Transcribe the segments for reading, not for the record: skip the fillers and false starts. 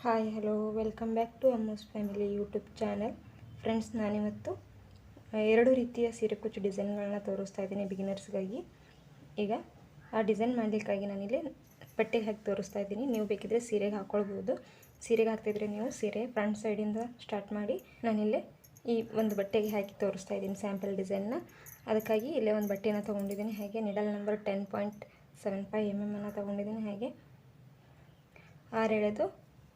Hi hello welcome back to Ammu's family YouTube channel. Friends, ನಾನಿವತ್ತು ಎರಡು ರೀತಿಯ ಸೀರೆ ಕುಚ್ಚು ಡಿಸೈನ್ಗಳನ್ನ ತೋರಿಸ್ತಾ ಇದ್ದೀನಿ ಬಿಗಿನರ್ಸ್ಗಾಗಿ. ಈಗ ಆ ಡಿಸೈನ್ ಮಾಡಲಿಕ್ಕಾಗಿ ನಾನಿಲ್ಲಿ ಬಟ್ಟೆಗೆ ಹಾಕಿ ತೋರಿಸ್ತಾ ಇದ್ದೀನಿ. ನೀವು ಬೇಕಿದ್ರೆ ಸೀರೆಗೆ ಹಾಕ್ಕೊಳ್ಬೋದು. ಸೀರೆಗೆ ಹಾಕ್ತಿದ್ರೆ ನೀವು ಸೀರೆ ಫ್ರಂಟ್ ಸೈಡಿಂದ ಸ್ಟಾರ್ಟ್ ಮಾಡಿ ನಾನಿಲ್ಲೇ ಈ ಒಂದು ಬಟ್ಟೆಗೆ ಹಾಕಿ ತೋರಿಸ್ತಾ ಇದ್ದೀನಿ ಸ್ಯಾಂಪಲ್ ಡಿಸೈನ್ನ. ಅದಕ್ಕಾಗಿ ಇಲ್ಲೇ ಒಂದು ಬಟ್ಟೆನ ತೊಗೊಂಡಿದ್ದೀನಿ. ಹಾಗೆ ನಿಡಲ್ ನಂಬರ್ 10.75 mm ಅನ್ನು ತೊಗೊಂಡಿದ್ದೀನಿ. ಹಾಗೆ 6 ಎಳೆದು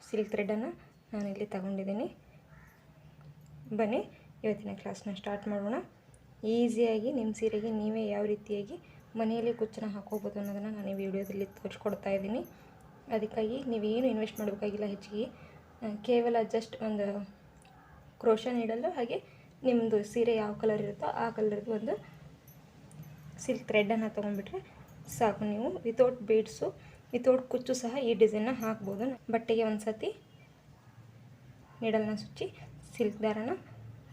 ಸಿಲ್ಕ್ ಥ್ರೆಡನ್ನು ನಾನಿಲ್ಲಿ ತಗೊಂಡಿದ್ದೀನಿ. ಬನ್ನಿ ಇವತ್ತಿನ ಕ್ಲಾಸ್ನ ಸ್ಟಾರ್ಟ್ ಮಾಡೋಣ. ಈಸಿಯಾಗಿ ನಿಮ್ಮ ಸೀರೆಗೆ ನೀವೇ ಯಾವ ರೀತಿಯಾಗಿ ಮನೆಯಲ್ಲಿ ಕುಚ್ಚನ್ನ ಹಾಕೋಬೋದು ಅನ್ನೋದನ್ನು ನಾನು ಈ ವಿಡಿಯೋದಲ್ಲಿ ತೋರಿಸ್ಕೊಡ್ತಾ ಇದ್ದೀನಿ. ಅದಕ್ಕಾಗಿ ನೀವೇನು ಇನ್ವೆಸ್ಟ್ ಮಾಡಬೇಕಾಗಿಲ್ಲ ಹೆಚ್ಚಿಗೆ. ಕೇವಲ ಜಸ್ಟ್ ಒಂದು ಕ್ರೋಶಾ ನೀಡಲು, ಹಾಗೆ ನಿಮ್ಮದು ಸೀರೆ ಯಾವ ಕಲರ್ ಇರುತ್ತೋ ಆ ಕಲರ್ದು ಒಂದು ಸಿಲ್ಕ್ ಥ್ರೆಡನ್ನು ತೊಗೊಂಡ್ಬಿಟ್ರೆ ಸಾಕು. ನೀವು ವಿತೌಟ್ ಬೀಡ್ಸು ವಿತೌಟ್ ಕುಚ್ಚು ಸಹ ಈ ಡಿಸೈನ್ನ ಹಾಕ್ಬೋದು. ಬಟ್ಟೆಗೆ ಒಂದು ಸತಿ ನೀಡಲ್ನ ಸುಚ್ಚಿ ಸಿಲ್ಕ್ ದಾರನ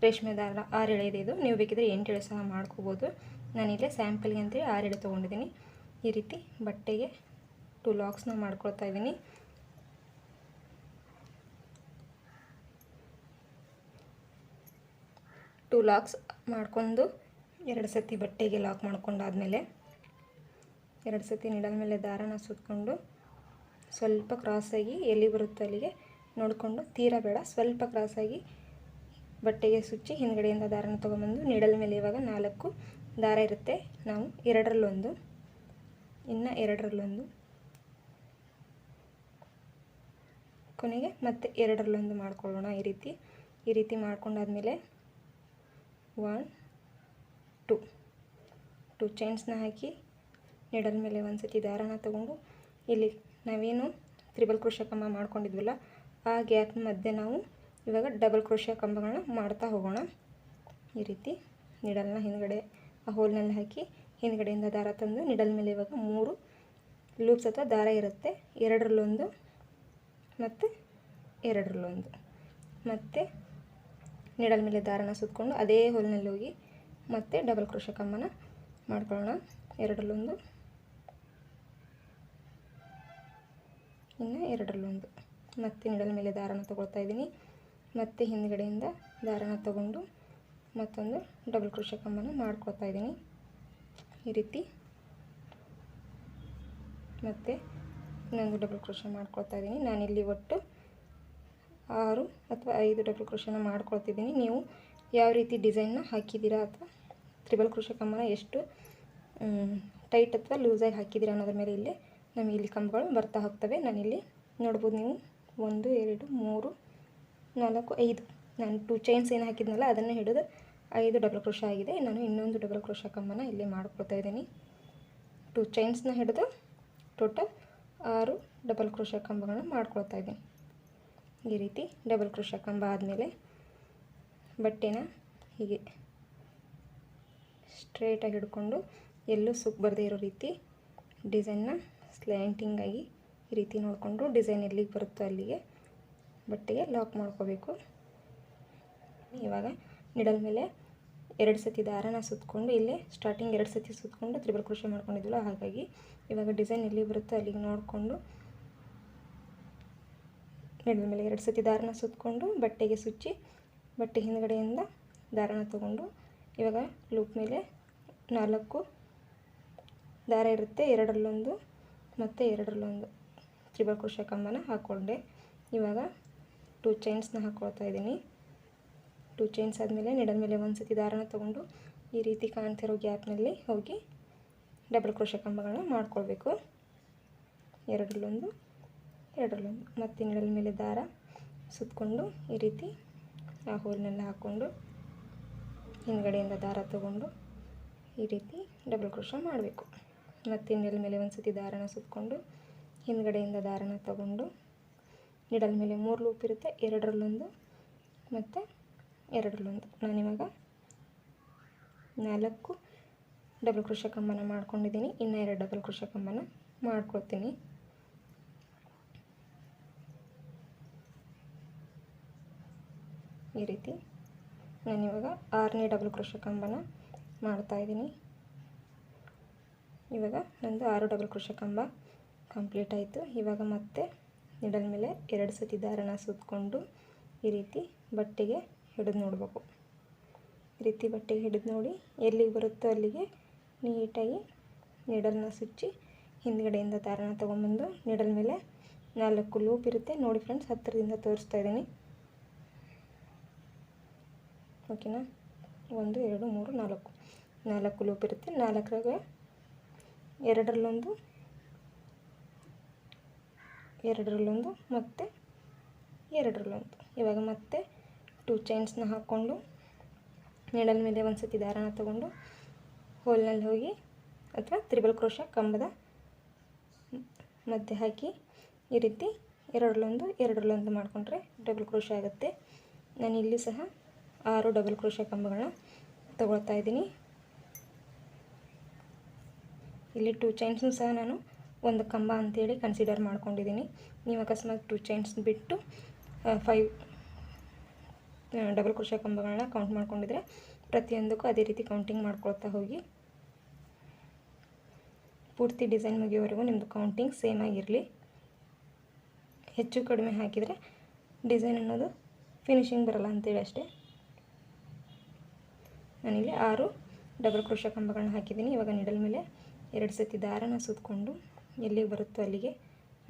ರೇಷ್ಮೆ ದಾರ 6 ಎಳೆ ಇದೆ. ಇದು ನೀವು ಬೇಕಿದ್ರೆ 8 ಎಳೆ ಸಹ ಮಾಡ್ಕೋಬೋದು. ನಾನಿಲ್ಲೇ ಸ್ಯಾಂಪಲ್ಗೆ ಅಂತೇಳಿ 6 ಎಳೆ ತೊಗೊಂಡಿದ್ದೀನಿ. ಈ ರೀತಿ ಬಟ್ಟೆಗೆ 2 ಲಾಕ್ಸ್ನ ಮಾಡ್ಕೊಳ್ತಾ ಇದ್ದೀನಿ. ಟೂ ಲಾಕ್ಸ್ ಮಾಡಿಕೊಂಡು 2 ಸತಿ ಬಟ್ಟೆಗೆ ಲಾಕ್ ಮಾಡ್ಕೊಂಡಾದಮೇಲೆ 2 ಸತಿ ನೀಡಲ್ ಮೇಲೆ ದಾರನ ಸುತ್ತಕೊಂಡು ಸ್ವಲ್ಪ ಕ್ರಾಸಾಗಿ ಎಲ್ಲಿ ಬರುತ್ತೋ ಅಲ್ಲಿಗೆ ನೋಡಿಕೊಂಡು, ತೀರಾ ಬೇಡ, ಸ್ವಲ್ಪ ಕ್ರಾಸಾಗಿ ಬಟ್ಟೆಗೆ ಸುಚ್ಚಿ ಹಿಂದ್ಗಡೆಯಿಂದ ದಾರನ ತೊಗೊಂಬಂದು ನೀಡಲ್ ಮೇಲೆ ಇವಾಗ 4 ದಾರ ಇರುತ್ತೆ. ನಾವು 2ರಲ್ಲೊಂದು, ಇನ್ನು 2ರಲ್ಲೊಂದು, ಕೊನೆಗೆ ಮತ್ತೆ 2ರಲ್ಲೊಂದು ಮಾಡ್ಕೊಳ್ಳೋಣ. ಈ ರೀತಿ ಮಾಡ್ಕೊಂಡಾದ್ಮೇಲೆ 1 2 ಚೈನ್ಸ್ನ ಹಾಕಿ ನೀಡಲ್ ಮೇಲೆ ಒಂದು ಸತಿ ದಾರನ ತಗೊಂಡು ಇಲ್ಲಿ ನಾವೇನು ತ್ರಿಬಲ್ ಕ್ರೋಶಾ ಕಂಬ ಮಾಡ್ಕೊಂಡಿದ್ವಲ್ಲ ಆ ಗ್ಯಾಪ್ ಮಧ್ಯೆ ನಾವು ಇವಾಗ ಡಬಲ್ ಕ್ರೋಶಾ ಕಂಬಗಳನ್ನ ಮಾಡ್ತಾ ಹೋಗೋಣ. ಈ ರೀತಿ ನೀಡಲ್ನ ಹಿಂದ್ಗಡೆ ಆ ಹೋಲ್ನಲ್ಲಿ ಹಾಕಿ ಹಿಂದ್ಗಡೆಯಿಂದ ದಾರ ತಂದು ನೀಡಲ್ ಮೇಲೆ ಇವಾಗ 3 ಲೂಪ್ಸ್ ಅಥವಾ ದಾರ ಇರುತ್ತೆ. 2ರಲ್ಲೊಂದು ಮತ್ತು 2ರಲ್ಲೊಂದು, ಮತ್ತು ನೀಡಲ್ ಮೇಲೆ ದಾರನ ಸುತ್ತಕೊಂಡು ಅದೇ ಹೋಲ್ನಲ್ಲಿ ಹೋಗಿ ಮತ್ತೆ ಡಬಲ್ ಕ್ರೋಶಾ ಕಂಬನ ಮಾಡ್ಕೊಳ್ಳೋಣ. 2ರಲ್ಲೊಂದು, ಇನ್ನು 2ರಲ್ಲೊಂದು, ಮತ್ತೆ ನೀಡಲ್ ಮೇಲೆ ದಾರನ ತೊಗೊಳ್ತಾ ಇದ್ದೀನಿ. ಮತ್ತೆ ಹಿಂದ್ಗಡೆಯಿಂದ ದಾರನ ತಗೊಂಡು ಮತ್ತೊಂದು ಡಬಲ್ ಕ್ರೋಶಾ ಕಂಬನ ಮಾಡ್ಕೊಳ್ತಾ ಇದ್ದೀನಿ. ಈ ರೀತಿ ಮತ್ತೆ ಇನ್ನೊಂದು ಡಬಲ್ ಕ್ರೋಶಾ ಮಾಡ್ಕೊಳ್ತಾ ಇದ್ದೀನಿ. ನಾನಿಲ್ಲಿ ಒಟ್ಟು 6 ಅಥವಾ 5 ಡಬಲ್ ಕ್ರೋಶಾನ ಮಾಡ್ಕೊಳ್ತಿದ್ದೀನಿ. ನೀವು ಯಾವ ರೀತಿ ಡಿಸೈನ್ನ ಹಾಕಿದ್ದೀರಾ ಅಥವಾ ತ್ರಿಬಲ್ ಕ್ರೋಶಾ ಕಂಬನ ಎಷ್ಟು ಟೈಟ್ ಅಥವಾ ಲೂಸಾಗಿ ಹಾಕಿದ್ದೀರಾ ಅನ್ನೋದ್ರ ಮೇಲೆ ನಮಗೆ ಇಲ್ಲಿ ಕಂಬಗಳು ಬರ್ತಾ ಹೋಗ್ತವೆ. ನಾನಿಲ್ಲಿ ನೋಡ್ಬೋದು, ನೀವು 1 2 3 4 5 ನಾನು 2 ಚೈನ್ಸ್ ಏನು ಹಾಕಿದ್ನಲ್ಲ ಅದನ್ನು ಹಿಡಿದು 5 ಡಬಲ್ ಕ್ರೋಶಾ ಆಗಿದೆ. ನಾನು ಇನ್ನೊಂದು ಡಬಲ್ ಕ್ರೋಶಾ ಕಂಬನ ಇಲ್ಲಿ ಮಾಡ್ಕೊಳ್ತಾ ಇದ್ದೀನಿ. 2 ಚೈನ್ಸ್ನ ಹಿಡಿದು ಟೋಟಲ್ 6 ಡಬಲ್ ಕ್ರೋಶಾ ಕಂಬಗಳನ್ನ ಮಾಡ್ಕೊಳ್ತಾ ಇದ್ದೀನಿ. ಈ ರೀತಿ ಡಬಲ್ ಕ್ರೋಶಾ ಕಂಬ ಆದಮೇಲೆ ಬಟ್ಟೆನ ಹೀಗೆ ಸ್ಟ್ರೇಟಾಗಿ ಹಿಡ್ಕೊಂಡು ಎಲ್ಲೂ ಸುಕ್ ಬರದೇ ಇರೋ ರೀತಿ ಡಿಸೈನ್ನ ಸ್ಲ್ಯಾಂಟಿಂಗಾಗಿ ಈ ರೀತಿ ನೋಡಿಕೊಂಡು ಡಿಸೈನ್ ಎಲ್ಲಿಗೆ ಬರುತ್ತೋ ಅಲ್ಲಿಗೆ ಬಟ್ಟೆಗೆ ಲಾಕ್ ಮಾಡ್ಕೋಬೇಕು. ಇವಾಗ ನಿಡಲ್ ಮೇಲೆ 2 ಸತಿ ದಾರನ ಸುತ್ತಕೊಂಡು ಇಲ್ಲೇ ಸ್ಟಾರ್ಟಿಂಗ್ 2 ಸತಿ ಸುತ್ತಕೊಂಡು ತ್ರಿಬಲ್ ಕ್ರೋಶಾ ಮಾಡ್ಕೊಂಡಿದ್ವಲ್ಲ, ಹಾಗಾಗಿ ಇವಾಗ ಡಿಸೈನ್ ಎಲ್ಲಿ ಬರುತ್ತೋ ಅಲ್ಲಿಗೆ ನೋಡಿಕೊಂಡು ನಿಡಲ್ ಮೇಲೆ 2 ಸತಿ ದಾರನ ಸುತ್ತಕೊಂಡು ಬಟ್ಟೆಗೆ ಸುಚ್ಚಿ ಬಟ್ಟೆ ಹಿಂದ್ಗಡೆಯಿಂದ ದಾರನ ತಗೊಂಡು ಇವಾಗ ಲೂಪ್ ಮೇಲೆ 4 ದಾರ ಇರುತ್ತೆ. 2ರಲ್ಲೊಂದು ಮತ್ತು 2ರಲ್ಲೊಂದು ತ್ರಿಬಲ್ ಕ್ರೋಶಾ ಕಂಬನ ಹಾಕ್ಕೊಂಡೆ. ಇವಾಗ 2 ಚೈನ್ಸ್ನ ಹಾಕ್ಕೊಳ್ತಾ ಇದ್ದೀನಿ. 2 ಚೈನ್ಸ್ ಆದಮೇಲೆ ನಿಡಲ್ ಮೇಲೆ ಒಂದು ಸತಿ ದಾರನ ತೊಗೊಂಡು ಈ ರೀತಿ ಕಾಣ್ತಿರೋ ಗ್ಯಾಪ್ನಲ್ಲಿ ಹೋಗಿ ಡಬಲ್ ಕ್ರೋಶಾ ಕಂಬಗಳನ್ನ ಮಾಡ್ಕೊಳ್ಬೇಕು. 2ರಲ್ಲೊಂದು 2ರಲ್ಲೊಂದು, ಮತ್ತು ನಿಡಲ್ ಮೇಲೆ ದಾರ ಸುತ್ತಕೊಂಡು ಈ ರೀತಿ ಆ ಹೋಲ್ನೆಲ್ಲ ಹಾಕ್ಕೊಂಡು ಹಿಂದ್ಗಡೆಯಿಂದ ದಾರ ತಗೊಂಡು ಈ ರೀತಿ ಡಬಲ್ ಕ್ರೋಶಾ ಮಾಡಬೇಕು. ಮತ್ತು ನಿಡಲ್ ಮೇಲೆ ಒಂದು ಸತಿ ದಾರನ ಸುತ್ತಕೊಂಡು ಹಿಂದ್ಗಡೆಯಿಂದ ದಾರನ ತಗೊಂಡು ನಿಡಲ್ ಮೇಲೆ 3 ಲೂಪ್ ಇರುತ್ತೆ. 2ರಲ್ಲೊಂದು ಮತ್ತು 2ರಲ್ಲೊಂದು, ನಾನಿವಾಗ 4 ಡಬಲ್ ಕ್ರೋಶಾ ಕಂಬನ ಮಾಡ್ಕೊಂಡಿದ್ದೀನಿ. ಇನ್ನು 2 ಡಬಲ್ ಕ್ರೋಶಾ ಕಂಬನ ಮಾಡ್ಕೊಳ್ತೀನಿ. ಈ ರೀತಿ ನಾನಿವಾಗ 6ನೇ ಡಬಲ್ ಕ್ರೋಶಾ ಕಂಬನ ಮಾಡ್ತಾಯಿದ್ದೀನಿ. ಇವಾಗ ನಂದು 6 ಡಬಲ್ ಕ್ರೋಶಾ ಕಂಬ ಕಂಪ್ಲೀಟ್ ಆಯಿತು. ಇವಾಗ ಮತ್ತೆ ನೀಡಲ್ ಮೇಲೆ 2 ಸತಿ ದಾರನ ಸುತ್ತಕೊಂಡು ಈ ರೀತಿ ಬಟ್ಟೆಗೆ ಹಿಡಿದು ನೋಡಬೇಕು. ಈ ರೀತಿ ಬಟ್ಟೆಗೆ ಹಿಡಿದು ನೋಡಿ ಎಲ್ಲಿಗೆ ಬರುತ್ತೋ ಅಲ್ಲಿಗೆ ನೀಟಾಗಿ ನೀಡಲ್ನ ಸುಚ್ಚಿ ಹಿಂದ್ಗಡೆಯಿಂದ ದಾರನ ತೊಗೊಂಬಂದು ನೀಡಲ್ ಮೇಲೆ 4 ಲೂಪ್ ಇರುತ್ತೆ ನೋಡಿ ಫ್ರೆಂಡ್ಸ್, ಹತ್ತಿರದಿಂದ ತೋರಿಸ್ತಾ ಇದ್ದೀನಿ. ಓಕೆನಾ, 1 2 3 4 ಲೂಪ್ ಇರುತ್ತೆ. 4ರಾಗ ಎರಡರಲ್ಲೊಂದು ಮತ್ತು ಎರಡರಲ್ಲೊಂದು. ಇವಾಗ ಮತ್ತೆ 2 ಚೈನ್ಸ್ನ ಹಾಕ್ಕೊಂಡು ನೀಡಲ್ ಮೇಲೆ ಒಂದು ಸತಿ ದಾರನ ತಗೊಂಡು ಹೋಲ್ನಲ್ಲಿ ಹೋಗಿ ಅಥವಾ ತ್ರಿಬಲ್ ಕ್ರೋಶ ಕಂಬದ ಮಧ್ಯೆ ಹಾಕಿ ಈ ರೀತಿ ಎರಡರಲ್ಲೊಂದು ಮಾಡಿಕೊಂಡ್ರೆ ಡಬಲ್ ಕ್ರೋಶ ಆಗುತ್ತೆ. ನಾನು ಇಲ್ಲಿ ಸಹ 6 ಡಬಲ್ ಕ್ರೋಶ ಕಂಬಗಳನ್ನ ತಗೊಳ್ತಾ ಇದ್ದೀನಿ. ಇಲ್ಲಿ 2 ಚೈನ್ಸ್ನು ಸಹ ನಾನು ಒಂದು ಕಂಬ ಅಂತೇಳಿ ಕನ್ಸಿಡರ್ ಮಾಡ್ಕೊಂಡಿದ್ದೀನಿ. ನೀವು ಅಕಸ್ಮಾತ್ 2 ಚೈನ್ಸ್ ಬಿಟ್ಟು 5 ಡಬಲ್ ಕ್ರೋಶ ಕಂಬಗಳನ್ನ ಕೌಂಟ್ ಮಾಡ್ಕೊಂಡಿದ್ರೆ ಪ್ರತಿಯೊಂದಕ್ಕೂ ಅದೇ ರೀತಿ ಕೌಂಟಿಂಗ್ ಮಾಡ್ಕೊಳ್ತಾ ಹೋಗಿ. ಪೂರ್ತಿ ಡಿಸೈನ್ ಮುಗಿಯೋವರೆಗೂ ನಿಮ್ಮದು ಕೌಂಟಿಂಗ್ ಸೇಮ್ ಆಗಿರಲಿ. ಹೆಚ್ಚು ಕಡಿಮೆ ಹಾಕಿದರೆ ಡಿಸೈನ್ ಅನ್ನೋದು ಫಿನಿಶಿಂಗ್ ಬರಲ್ಲ ಅಂತೇಳಿ ಅಷ್ಟೇ. ನಾನಿಲ್ಲಿ 6 ಡಬಲ್ ಕ್ರೋಶ ಕಂಬಗಳನ್ನ ಹಾಕಿದ್ದೀನಿ. ಇವಾಗ ನೀಡಲ್ ಮೇಲೆ 2 ಸತಿ ದಾರನ ಸುತ್ತಕೊಂಡು ಎಲ್ಲಿಗೆ ಬರುತ್ತೋ ಅಲ್ಲಿಗೆ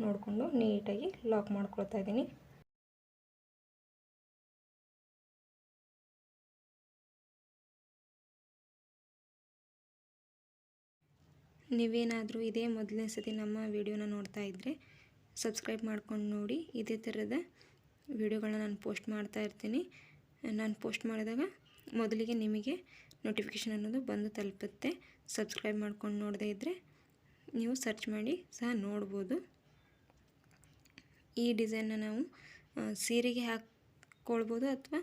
ನೋಡಿಕೊಂಡು ನೀಟಾಗಿ ಲಾಕ್ ಮಾಡ್ಕೊಳ್ತಾ ಇದ್ದೀನಿ. ನೀವೇನಾದರೂ ಇದೇ ಮೊದಲನೇ ಸತಿ ನಮ್ಮ ವಿಡಿಯೋನ ನೋಡ್ತಾ ಇದ್ದರೆ ಸಬ್ಸ್ಕ್ರೈಬ್ ಮಾಡ್ಕೊಂಡು ನೋಡಿ. ಇದೇ ಥರದ ವಿಡಿಯೋಗಳನ್ನ ನಾನು ಪೋಸ್ಟ್ ಮಾಡ್ತಾ ಇರ್ತೀನಿ. ನಾನು ಪೋಸ್ಟ್ ಮಾಡಿದಾಗ ಮೊದಲಿಗೆ ನಿಮಗೆ ನೋಟಿಫಿಕೇಷನ್ ಅನ್ನೋದು ಬಂದು ತಲುಪುತ್ತೆ. ಸಬ್ಸ್ಕ್ರೈಬ್ ಮಾಡ್ಕೊಂಡು ನೋಡದೇ ಇದ್ದರೆ ನೀವು ಸರ್ಚ್ ಮಾಡಿ ಸಹ ನೋಡ್ಬೋದು. ಈ ಡಿಸೈನ್ನ ನಾವು ಸೀರೆಗೆ ಹಾಕ್ಕೊಳ್ಬೋದು ಅಥವಾ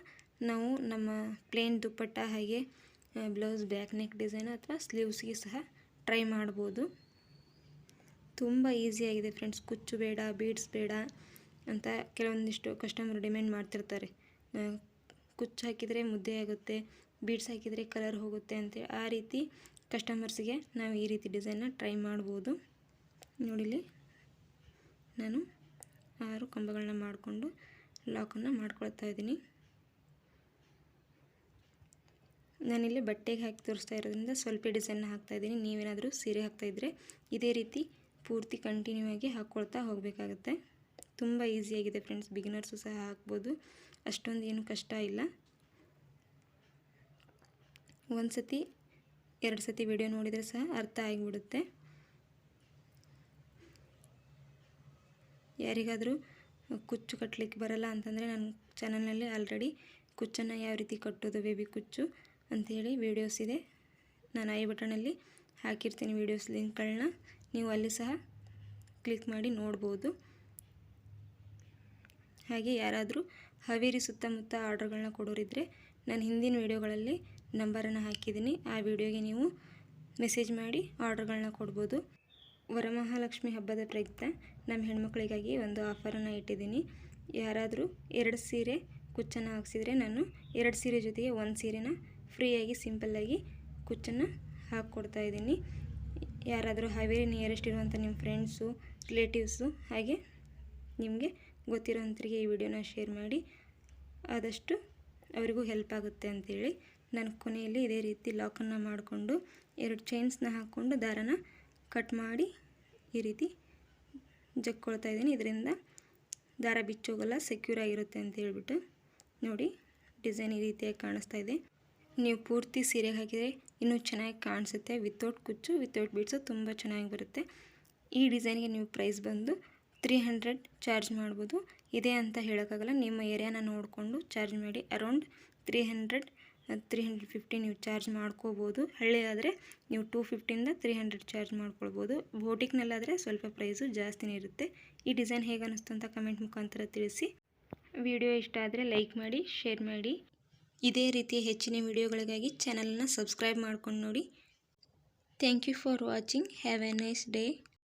ನಾವು ನಮ್ಮ ಪ್ಲೇನ್ ದುಪ್ಪಟ್ಟ ಹಾಗೆ ಬ್ಲೌಸ್ ಬ್ಯಾಕ್ ನೆಕ್ ಡಿಸೈನ್ ಅಥವಾ ಸ್ಲೀವ್ಸ್ಗೆ ಸಹ ಟ್ರೈ ಮಾಡ್ಬೋದು. ತುಂಬ ಈಸಿಯಾಗಿದೆ ಫ್ರೆಂಡ್ಸ್. ಕುಚ್ಚು ಬೇಡ, ಬೀಡ್ಸ್ ಬೇಡ ಅಂತ ಕೆಲವೊಂದಿಷ್ಟು ಕಸ್ಟಮರ್ ಡಿಮ್ಯಾಂಡ್ ಮಾಡ್ತಿರ್ತಾರೆ. ಕುಚ್ಚು ಹಾಕಿದರೆ ಮುದ್ದೆ ಆಗುತ್ತೆ, ಬೀಡ್ಸ್ ಹಾಕಿದರೆ ಕಲರ್ ಹೋಗುತ್ತೆ ಅಂತೇಳಿ. ಆ ರೀತಿ ಕಸ್ಟಮರ್ಸ್ಗೆ ನಾವು ಈ ರೀತಿ ಡಿಸೈನ್ನ ಟ್ರೈ ಮಾಡ್ಬೋದು. ನೋಡಿಲಿ, ನಾನು 6 ಕಂಬಗಳನ್ನ ಮಾಡಿಕೊಂಡು ಲಾಕನ್ನು ಮಾಡ್ಕೊಳ್ತಾ ಇದ್ದೀನಿ. ನಾನಿಲ್ಲಿ ಬಟ್ಟೆಗೆ ಹಾಕಿ ತೋರಿಸ್ತಾ ಇರೋದ್ರಿಂದ ಸ್ವಲ್ಪ ಡಿಸೈನ್ನ ಹಾಕ್ತಾಯಿದ್ದೀನಿ. ನೀವೇನಾದರೂ ಸೀರೆ ಹಾಕ್ತಾಯಿದ್ರೆ ಇದೇ ರೀತಿ ಪೂರ್ತಿ ಕಂಟಿನ್ಯೂ ಆಗಿ ಹಾಕ್ಕೊಳ್ತಾ ಹೋಗಬೇಕಾಗತ್ತೆ. ತುಂಬ ಈಸಿಯಾಗಿದೆ ಫ್ರೆಂಡ್ಸ್, ಬಿಗಿನರ್ಸು ಸಹ ಹಾಕ್ಬೋದು, ಅಷ್ಟೊಂದು ಏನು ಕಷ್ಟ ಇಲ್ಲ. ಒಂದು ಸತಿ 2 ಸತಿ ವಿಡಿಯೋ ನೋಡಿದರೆ ಸಹ ಅರ್ಥ ಆಗಿಬಿಡುತ್ತೆ. ಯಾರಿಗಾದರೂ ಕುಚ್ಚು ಕಟ್ಟಲಿಕ್ಕೆ ಬರಲ್ಲ ಅಂತಂದರೆ ನನ್ನ ಚಾನಲ್ನಲ್ಲಿ ಆಲ್ರೆಡಿ ಕುಚ್ಚನ್ನು ಯಾವ ರೀತಿ ಕಟ್ಟೋದು ಬೇಬಿ ಕುಚ್ಚು ಅಂಥೇಳಿ ವೀಡಿಯೋಸ್ ಇದೆ. ನಾನು ಐ ಬಟನಲ್ಲಿ ಹಾಕಿರ್ತೀನಿ ವೀಡಿಯೋಸ್ ಲಿಂಕ್ಗಳನ್ನ, ನೀವು ಅಲ್ಲಿ ಸಹ ಕ್ಲಿಕ್ ಮಾಡಿ ನೋಡ್ಬೋದು. ಹಾಗೆ ಯಾರಾದರೂ ಹಾವೇರಿ ಸುತ್ತಮುತ್ತ ಆರ್ಡರ್ಗಳನ್ನ ಕೊಡೋರಿದ್ದರೆ ನಾನು ಹಿಂದಿನ ವೀಡಿಯೋಗಳಲ್ಲಿ ನಂಬರನ್ನು ಹಾಕಿದ್ದೀನಿ. ಆ ವಿಡಿಯೋಗೆ ನೀವು ಮೆಸೇಜ್ ಮಾಡಿ ಆರ್ಡರ್ಗಳನ್ನ ಕೊಡ್ಬೋದು. ವರಮಹಾಲಕ್ಷ್ಮಿ ಹಬ್ಬದ ಪ್ರಯುಕ್ತ ನಮ್ಮ ಹೆಣ್ಮಕ್ಳಿಗಾಗಿ ಒಂದು ಆಫರನ್ನು ಇಟ್ಟಿದ್ದೀನಿ. ಯಾರಾದರೂ 2 ಸೀರೆ ಕುಚ್ಚನ್ನು ಹಾಕ್ಸಿದ್ರೆ ನಾನು 2 ಸೀರೆ ಜೊತೆಗೆ 1 ಸೀರೆನ ಫ್ರೀಯಾಗಿ ಸಿಂಪಲ್ಲಾಗಿ ಕುಚ್ಚನ್ನು ಹಾಕ್ಕೊಡ್ತಾ ಇದ್ದೀನಿ. ಯಾರಾದರೂ ಹಾವೇರಿ ನಿಯರೆಸ್ಟ್ ಇರುವಂಥ ನಿಮ್ಮ ಫ್ರೆಂಡ್ಸು, ರಿಲೇಟಿವ್ಸು ಹಾಗೆ ನಿಮಗೆ ಗೊತ್ತಿರೋಂಥರಿಗೆ ಈ ವಿಡಿಯೋನ ಶೇರ್ ಮಾಡಿ, ಆದಷ್ಟು ಅವರಿಗೂ ಹೆಲ್ಪ್ ಆಗುತ್ತೆ ಅಂಥೇಳಿ ನಾನು ಕೊನೆಯಲ್ಲಿ ಇದೇ ರೀತಿ ಲಾಕನ್ನು ಮಾಡಿಕೊಂಡು 2 ಚೈನ್ಸ್ನ ಹಾಕ್ಕೊಂಡು ದಾರನ ಕಟ್ ಮಾಡಿ ಈ ರೀತಿ ಜಕ್ಕೊಳ್ತಾ ಇದ್ದೀನಿ. ಇದರಿಂದ ದಾರ ಬಿಚ್ಚೋಗಲ್ಲ, ಸೆಕ್ಯೂರ್ ಆಗಿರುತ್ತೆ ಅಂತ ಹೇಳ್ಬಿಟ್ಟು. ನೋಡಿ, ಡಿಸೈನ್ ಈ ರೀತಿಯಾಗಿ ಕಾಣಿಸ್ತಾ ಇದೆ. ನೀವು ಪೂರ್ತಿ ಸೀರೆಗೆ ಹಾಕಿದರೆ ಇನ್ನೂ ಚೆನ್ನಾಗಿ ಕಾಣಿಸುತ್ತೆ. ವಿತೌಟ್ ಕುಚ್ಚು, ವಿತೌಟ್ ಬೀಡ್ಸು ತುಂಬ ಚೆನ್ನಾಗಿ ಬರುತ್ತೆ. ಈ ಡಿಸೈನ್ಗೆ ನೀವು ಪ್ರೈಸ್ ಬಂದು 300 ಚಾರ್ಜ್ ಮಾಡ್ಬೋದು. ಇದೆ ಅಂತ ಹೇಳೋಕ್ಕಾಗಲ್ಲ, ನಿಮ್ಮ ಏರಿಯಾನ ನೋಡಿಕೊಂಡು ಚಾರ್ಜ್ ಮಾಡಿ. ಅರೌಂಡ್ 300-350 ನೀವು ಚಾರ್ಜ್ ಮಾಡ್ಕೋಬೋದು. ಹಳ್ಳಿ ಆದರೆ ನೀವು 250ಇಂದ 300 ಚಾರ್ಜ್ ಮಾಡ್ಕೊಳ್ಬೋದು. ಬೋಟಿಕ್ನಲ್ಲಾದರೆ ಸ್ವಲ್ಪ ಪ್ರೈಸು ಜಾಸ್ತಿನೇ ಇರುತ್ತೆ. ಈ ಡಿಸೈನ್ ಹೇಗೆ ಅನ್ನಿಸ್ತು ಅಂತ ಕಮೆಂಟ್ ಮುಖಾಂತರ ತಿಳಿಸಿ. ವಿಡಿಯೋ ಇಷ್ಟ ಆದರೆ ಲೈಕ್ ಮಾಡಿ, ಶೇರ್ ಮಾಡಿ. ಇದೇ ರೀತಿಯ ಹೆಚ್ಚಿನ ವಿಡಿಯೋಗಳಿಗಾಗಿ ಚಾನಲನ್ನು ಸಬ್ಸ್ಕ್ರೈಬ್ ಮಾಡ್ಕೊಂಡು ನೋಡಿ. Thank you for watching. Have a nice day.